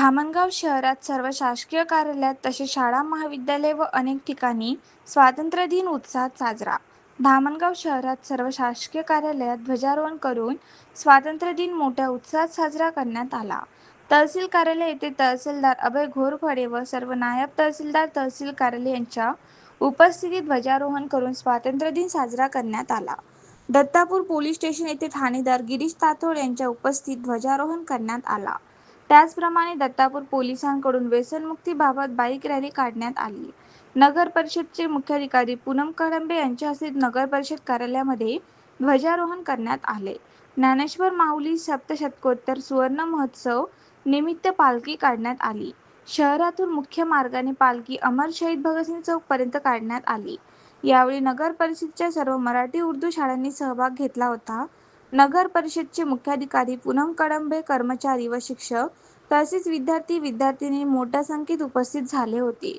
धामणगाव शहरात सर्व शासकीय कार्यालयात तसेच शाळा महाविद्यालय व अनेक ठिकाणी स्वातंत्र्य दिन उत्साहात साजरा। धामणगाव शहरात सर्व शासकीय कार्यालयात ध्वजारोहण करून स्वातंत्र्य दिन मोठ्या उत्साहात साजरा करण्यात आला। तहसील कार्यालय येथे तहसीलदार अभय घोरपडे व सर्व नायब तहसीलदार तहसील कार्यालय यांच्या उपस्थितीत ध्वजारोहण करून स्वातंत्र्य दिन साजरा करण्यात आला। दत्तापूर पोलीस स्टेशन येथे ठाणेदार गिरीश तातोड यांच्या उपस्थितीत ध्वजारोहण करण्यात आला। त्याचप्रमाणे दत्तापूर पोलिसांकडून व्यसनमुक्तीबाबत बाईक रॅली काढण्यात आली। नगर परिषदचे मुख्याधिकारी पूनम कळंबे यांच्या हस्ते नगर परिषद कार्यालयामध्ये ध्वजारोहण करण्यात आले। ज्ञानेश्वर माऊली सप्तशतकोत्तर सुवर्ण महोत्सव निमित्त पालखी काढण्यात आली। शहरातून मुख्य मार्गाने पालखी अमर शहीद भगतसिंग चौक पर्यंत काढण्यात आली। यावेळी नगर परिषदेच्या सर्व मराठी उर्दू शाळांनी सहभाग घेतला होता। नगर परिषदचे मुख्याधिकारी पूनम कळंबे, कर्मचारी व शिक्षक तसेच विद्यार्थी-विद्यार्थिनी मोठ्या संख्येत उपस्थित झाले होते।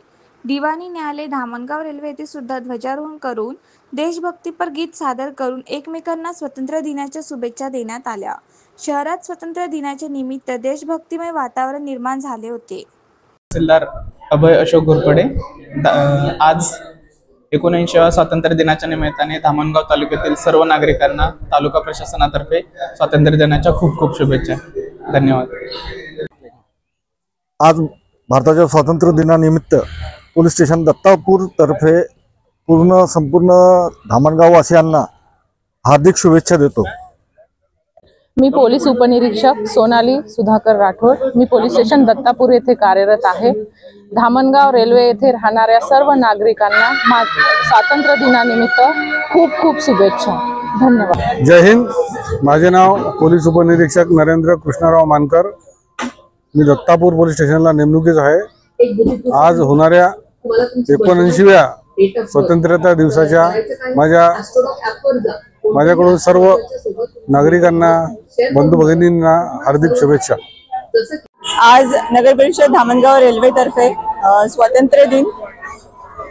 दिवाणी न्यायालय धामणगाव रेल्वे येथे सुद्धा ध्वजारोहण करून देशभक्तीपर गीत सादर करून एकमेकांना स्वातंत्र्य दिनाच्या शुभेच्छा देण्यात आल्या। शहरात स्वातंत्र्य दिनाच्या निमित्त देशभक्तिमय वातावरण निर्माण झाले होते। तहसीलदार अभय अशोक घोरपडे आज 19व्या स्वातंत्र्य दिनाच्या निमित्ताने धामणगाव तालुक्यातील सर्व नागरिकांना तालुका प्रशासनातर्फे स्वातंत्र्य दिनाच्या खूप खूप शुभेच्छा। धन्यवाद। आज भारताच्या स्वातंत्र्य दिनानिमित्त पोलीस स्टेशन दत्तापूर तर्फे संपूर्ण धामणगाव वासियांना हार्दिक शुभेच्छा देतो। मी पोलीस उपनिरीक्षक सोनाली सुधाकर राठोड। मी पोलीस स्टेशन दत्तापूर येथे कार्यरत आहे। धामणगाव रेल्वे येथे राहणाऱ्या सर्व नागरिकांना स्वातंत्र्य दिनानिमित्त खूप खूप शुभेच्छा। धन्यवाद। जय हिंद। माझे नाव पोलीस उपनिरीक्षक नरेंद्र कृष्णराव मानकर। मी दत्तापूर पोलीस स्टेशनला नेमणुकीस आहे। आज होणाऱ्या 79व्या स्वातंत्र्य दिवसाच्या माझ्याकडून सर्व नागरिकांना बंधू भगिनींना हार्दिक शुभेच्छा। आज नगर परिषद धामणगाव रेल्वे तर्फे स्वातंत्र्य दिन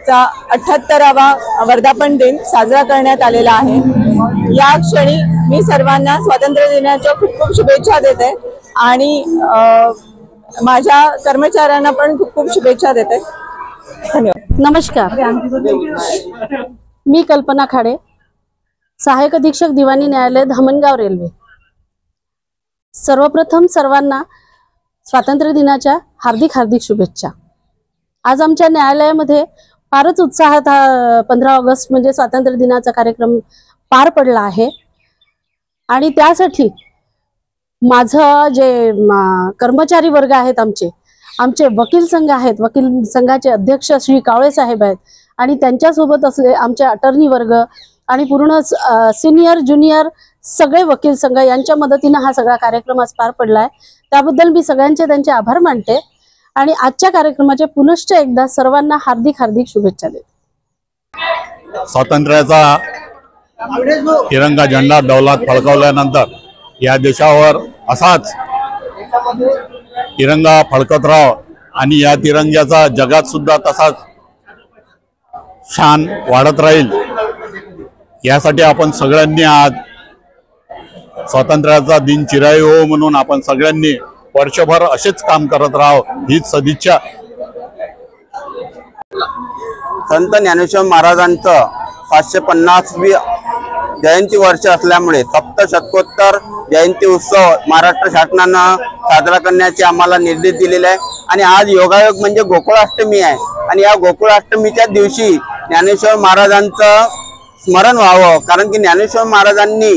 चा 78वा वर्धापन दिन साजरा करण्यात आलेला आहे। या क्षणी मी सर्वांना स्वातंत्र्य दिनाच्या खूप खूप शुभेच्छा देते आणि माझ्या कर्मचाऱ्यांना पण खूप खूप शुभेच्छा देते। धन्यवाद। नमस्कार, मी कल्पना खाडे, सहायक अधीक्षक दिवाणी न्यायालय धामणगाव रेल्वे। सर्वप्रथम सर्वांना स्वातंत्र्य दिनाच्या हार्दिक हार्दिक शुभेच्छा। आज आमच्या न्यायालयामध्ये फारच उत्साहात 15 ऑगस्ट म्हणजे स्वातंत्र्य दिनाचा कार्यक्रम पार पडला आहे आणि त्यासाठी माझं जे कर्मचारी वर्ग आहेत, आमचे वकील संघ आहेत, वकील संघाचे अध्यक्ष श्री कावळे साहेब आहेत आणि त्यांच्यासोबत असले आमचे अटर्नी वर्ग आणि पूर्ण सिनियर ज्युनियर सगळे वकील संघ यांच्या मदतीने हा सगळा कार्यक्रम आज पार पडलाय। त्याबद्दल मी त्यांचे आभार मानते आणि आजच्या कार्यक्रमाचे पुनश्च एकदा सर्वांना हार्दिक हार्दिक शुभेच्छा देते। स्वातंत्र्याचा तिरंगा झेंडा डौलात फडकवल्यानंतर या देशावर असाच तिरंगा फडकत राहावा आणि या तिरंग्याचा जगात सुद्धा तसाच शान वाढत राहील यासाठी आपण सगळ्यांनी आज स्वातंत्र्याचा दिन चिरायू हो म्हणून आपण सगळ्यांनी वर्षभर असेच काम करत राहावं हीच सदिच्छा। संत ज्ञानेश्वर महाराजांचं 550वी जयंती वर्ष असल्यामुळे सप्तशतकोत्तर जयंती उत्सव महाराष्ट्र शासनानं साजरा करण्याचे आम्हाला निर्देश दिलेले आहे आणि आज योगायोग म्हणजे गोकुळाष्टमी आहे आणि या गोकुळाष्टमीच्या दिवशी ज्ञानेश्वर महाराजांचं स्मरण व्हावं, कारण की ज्ञानेश्वर महाराजांनी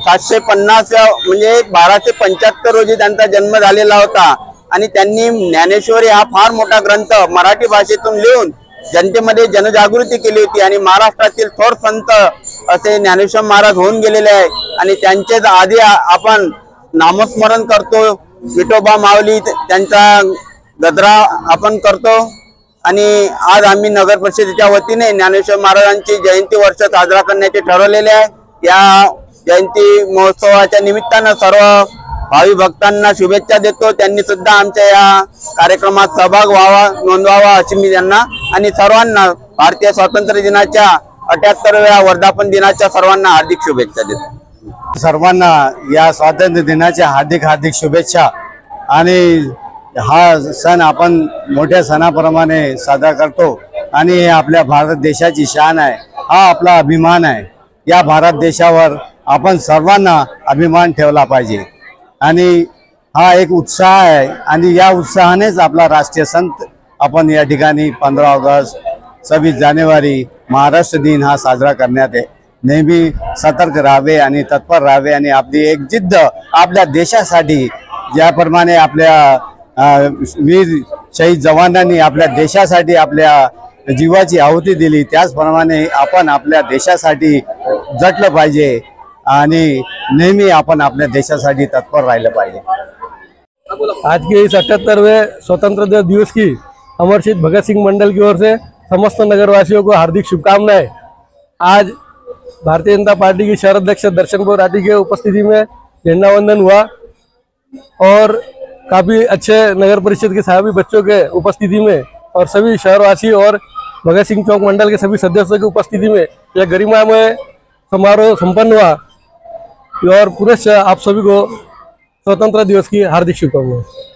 750 म्हणजे 1275 रोजी त्यांचा जन्म झालेला होता आणि त्यांनी ज्ञानेश्वरी हा फार मोठा ग्रंथ मराठी भाषेतून लिहून जनतेमध्ये जनजागृती केली होती आणि महाराष्ट्रातील थोर संत असे ज्ञानेश्वर महाराज होऊन गेलेले आहे आणि त्यांचेच आधी आपण नामस्मरण करतो। विठोबा माऊली त्यांचा गजरा आपण करतो आणि आज आम्ही नगर परिषदेच्या वतीने ज्ञानेश्वर महाराजांची जयंती वर्ष साजरा करण्याचे ठरवलेले आहे। या जयंती महोत्सवाच्या निमित्तानं सर्व भावी भक्तांना शुभेच्छा देतो। त्यांनी सुद्धा आमच्या या कार्यक्रमात सहभाग व्हावा, नोंदवावा अशी मी त्यांना आणि सर्वांना भारतीय स्वातंत्र्य दिनाच्या 78व्या वर्धापन दिनाच्या सर्वांना हार्दिक शुभेच्छा देतो। सर्वांना या स्वातंत्र्य दिनाच्या हार्दिक हार्दिक शुभेच्छा आणि हा सण आपण मोठ्या सणाप्रमाणे साजरा करतो आणि हे आपल्या भारत देशाची शान आहे, हा आपला अभिमान आहे. या भारत देशावर आपण सर्वांना अभिमान ठेवला पाहिजे आणि हा एक उत्साह आहे आणि या उत्साहानेच आपला राष्ट्रीय सण आपण या ठिकाणी 15 ऑगस्ट 26 जानेवारी महाराष्ट्र दिन हा साजरा करण्यात नेहमी सतर्क राहावे आणि तत्पर राहावे आणि आपली एक जिद्द आपल्या देशासाठी, ज्याप्रमाणे आपल्या वीर शहीद जवानांनी आपल्या देशासाठी आपल्या जीवाची आहुती दिली, त्याचप्रमाणे आपण आपल्या देशासाठी झटलं पाहिजे आणि नेहमी आपण आपल्या देशासाठी तत्पर राहिलं पाहिजे. आज के इस 78वें स्वतंत्रता दिवस की अमर शहीद भगत सिंह मंडल की ओर से समस्त नगरवासियों को हार्दिक शुभकामनाएं. आज भारतीय जनता पार्टी की शहर अध्यक्ष दर्शनपुर राठी के उपस्थिति में झंडा वंदन हुआ और काफी अच्छे नगर परिषद के सभी बच्चों के उपस्थिति में और सभी शहरवासी और भगत सिंह चौक मंडल के सभी सदस्यों की उपस्थिति में यह गरिमामय समारोह संपन्न हुआ और पुनः आप सभी को स्वतंत्रता दिवस की हार्दिक शुभकामनाएं.